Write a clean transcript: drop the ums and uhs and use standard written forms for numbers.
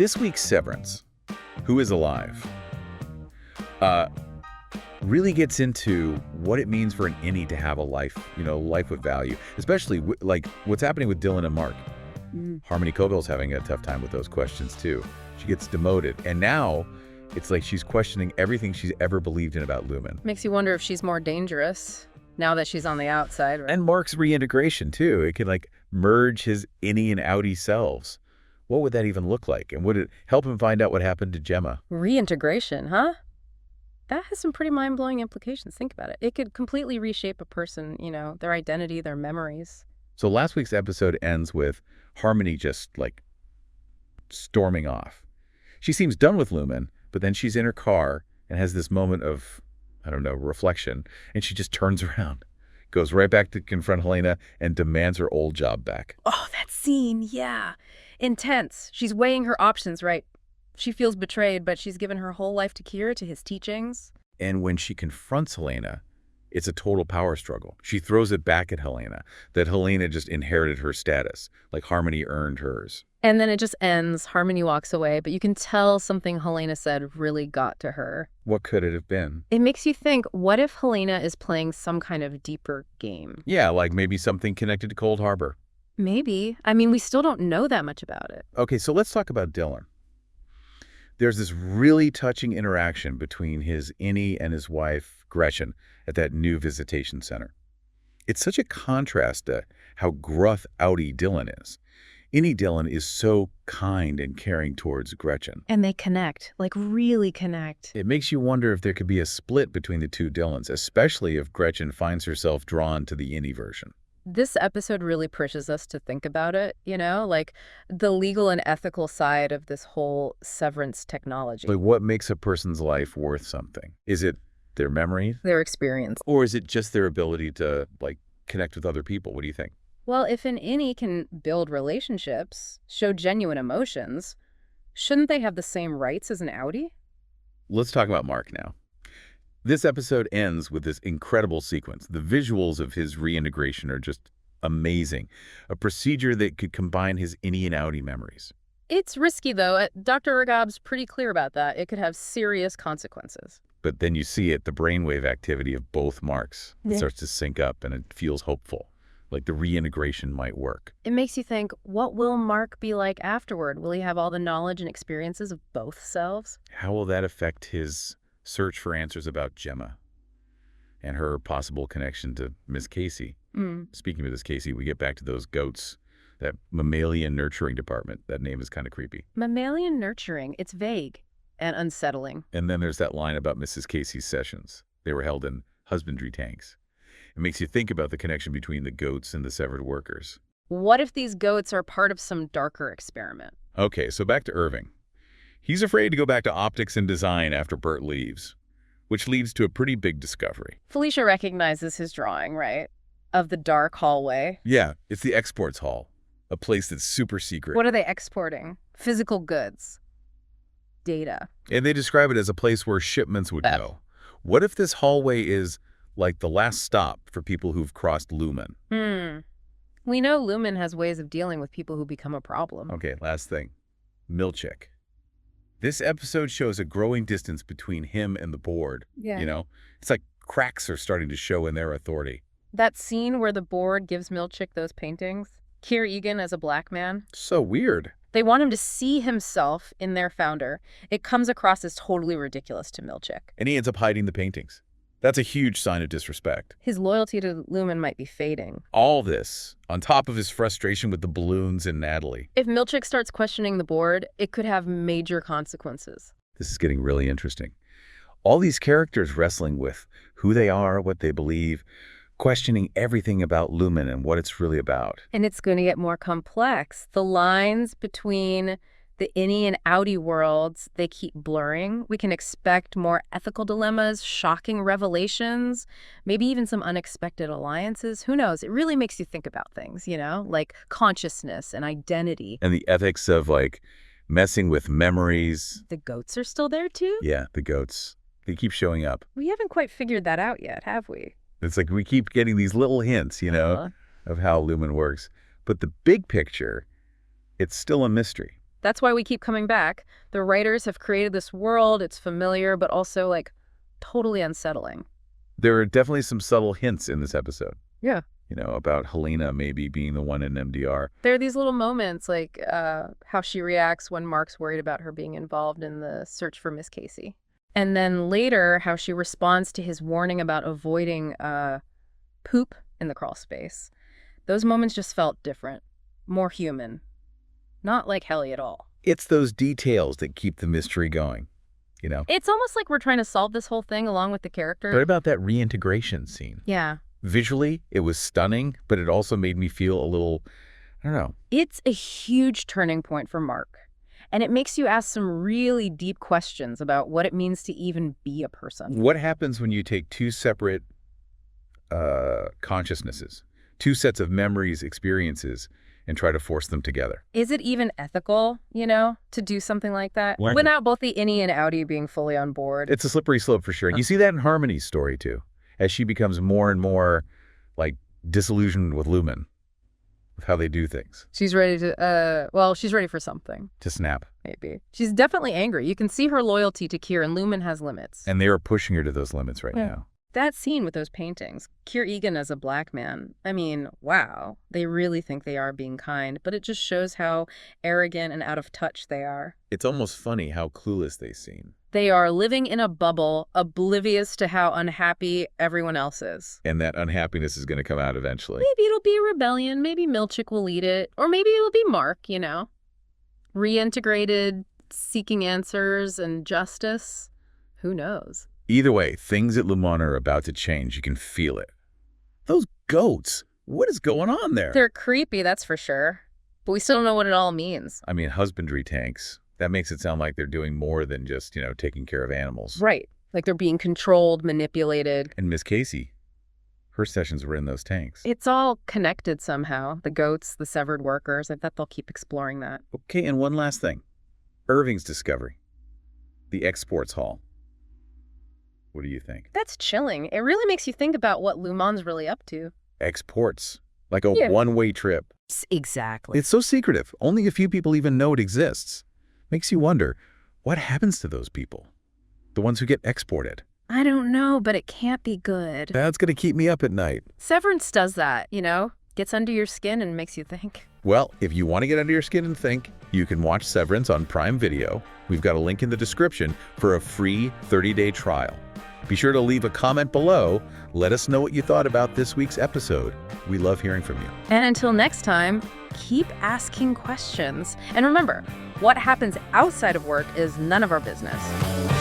This week's Severance, Who is Alive, uh, really gets into what it means for an innie to have a life, life with value, especially like what's happening with Dylan and Mark. Harmony Cobel's having a tough time with those questions too. She gets demoted, and now it's like she's questioning everything she's ever believed in about Lumon. Makes you wonder if she's more dangerous now that she's on the outside, right? And Mark's reintegration too. It can like merge his innie and outie selves. What would that even look like? And would it help him find out what happened to Gemma? Reintegration, huh? That has some pretty mind-blowing implications. Think about it. It could completely reshape a person, their identity, their memories. So last week's episode ends with Harmony just like storming off. She seems done with Lumon, but then she's in her car and has this moment of, reflection, and she just turns around, goes right back to confront Helena and demands her old job back. Oh, that scene, yeah. Intense. She's weighing her options, right? She feels betrayed, but she's given her whole life to Kira, to his teachings. And when she confronts Helena, it's a total power struggle. She throws it back at Helena, that Helena just inherited her status, like Harmony earned hers. And then it just ends. Harmony walks away, but you can tell something Helena said really got to her. What could it have been? It makes you think, what if Helena is playing some kind of deeper game? Yeah, like maybe something connected to Cold Harbor. Maybe. I mean, we still don't know that much about it. Okay, so let's talk about Dylan. There's this really touching interaction between his innie and his wife, Gretchen, at that new visitation center. It's such a contrast to how gruff outie Dylan is. Innie Dylan is so kind and caring towards Gretchen. And they connect, like really connect. It makes you wonder if there could be a split between the two Dylans, especially if Gretchen finds herself drawn to the innie version. This episode really pushes us to think about it, like the legal and ethical side of this whole severance technology. Like what makes a person's life worth something? Is it their memory? Their experience. Or is it just their ability to connect with other people? What do you think? Well, if an innie can build relationships, show genuine emotions, shouldn't they have the same rights as an outie? Let's talk about Mark now. This episode ends with this incredible sequence. The visuals of his reintegration are just amazing. A procedure that could combine his innie and outie memories. It's risky, though. Dr. Ergob's pretty clear about that. It could have serious consequences. But then you see it, the brainwave activity of both Marks. It starts to sync up, and it feels hopeful. Like the reintegration might work. It makes you think, what will Mark be like afterward? Will he have all the knowledge and experiences of both selves? How will that affect his search for answers about Gemma and her possible connection to Miss Casey? Speaking of Miss Casey, we get back to those goats, that Mammalian Nurturing department. That name is kind of creepy. Mammalian Nurturing. It's vague and unsettling. And then there's that line about Mrs. Casey's sessions. They were held in husbandry tanks. It makes you think about the connection between the goats and the severed workers. What if these goats are part of some darker experiment? Okay, so back to Irving. He's afraid to go back to optics and design after Bert leaves, which leads to a pretty big discovery. Felicia recognizes his drawing, right? Of the dark hallway. Yeah, it's the exports hall, a place that's super secret. What are they exporting? Physical goods. Data. And they describe it as a place where shipments would go. What if this hallway is like the last stop for people who've crossed Lumon? We know Lumon has ways of dealing with people who become a problem. Okay, last thing. Milchick. This episode shows a growing distance between him and the board. Yeah. It's like cracks are starting to show in their authority. That scene where the board gives Milchick those paintings, Keir Egan as a black man. So weird. They want him to see himself in their founder. It comes across as totally ridiculous to Milchick. And he ends up hiding the paintings. That's a huge sign of disrespect. His loyalty to Lumon might be fading. All this, on top of his frustration with the balloons and Natalie. If Milchick starts questioning the board, it could have major consequences. This is getting really interesting. All these characters wrestling with who they are, what they believe, questioning everything about Lumon and what it's really about. And it's going to get more complex. The lines between the innie and outie worlds, they keep blurring. We can expect more ethical dilemmas, shocking revelations, maybe even some unexpected alliances. Who knows? It really makes you think about things, like consciousness and identity. And the ethics of messing with memories. The goats are still there too? Yeah, the goats. They keep showing up. We haven't quite figured that out yet, have we? It's like we keep getting these little hints, of how Lumon works. But the big picture, it's still a mystery. That's why we keep coming back. The writers have created this world. It's familiar, but also, like, totally unsettling. There are definitely some subtle hints in this episode. Yeah. About Helena maybe being the one in MDR. There are these little moments, like how she reacts when Mark's worried about her being involved in the search for Miss Casey. And then later, how she responds to his warning about avoiding poop in the crawl space. Those moments just felt different, more human. Not like Helly at all. It's those details that keep the mystery going, It's almost like we're trying to solve this whole thing along with the character. What about that reintegration scene? Yeah. Visually, it was stunning, but it also made me feel a little, I don't know. It's a huge turning point for Mark. And it makes you ask some really deep questions about what it means to even be a person. What happens when you take two separate consciousnesses, two sets of memories, experiences, and try to force them together? Is it even ethical, to do something like that? Without both the innie and outie being fully on board. It's a slippery slope for sure. You see that in Harmony's story, too, as she becomes more and more, disillusioned with Lumon, with how they do things. She's ready to, she's ready for something. To snap. Maybe. She's definitely angry. You can see her loyalty to Kier, and Lumon has limits. And they are pushing her to those limits right now. That scene with those paintings, Kier Egan as a black man, I mean, wow. They really think they are being kind, but it just shows how arrogant and out of touch they are. It's almost funny how clueless they seem. They are living in a bubble, oblivious to how unhappy everyone else is. And that unhappiness is going to come out eventually. Maybe it'll be a rebellion. Maybe Milchick will lead it. Or maybe it'll be Mark, Reintegrated, seeking answers and justice. Who knows? Either way, things at Lumon are about to change. You can feel it. Those goats, what is going on there? They're creepy, that's for sure. But we still don't know what it all means. I mean, husbandry tanks. That makes it sound like they're doing more than just, taking care of animals. Right. Like they're being controlled, manipulated. And Miss Casey, her sessions were in those tanks. It's all connected somehow. The goats, the severed workers. I bet they'll keep exploring that. Okay, and one last thing. Irving's discovery. The exports hall. What do you think? That's chilling. It really makes you think about what Lumon's really up to. Exports. Like a one-way trip. Exactly. It's so secretive. Only a few people even know it exists. Makes you wonder, what happens to those people? The ones who get exported? I don't know, but it can't be good. That's going to keep me up at night. Severance does that, Gets under your skin and makes you think. Well, if you want to get under your skin and think, you can watch Severance on Prime Video. We've got a link in the description for a free 30-day trial. Be sure to leave a comment below. Let us know what you thought about this week's episode. We love hearing from you. And until next time, keep asking questions. And remember, what happens outside of work is none of our business.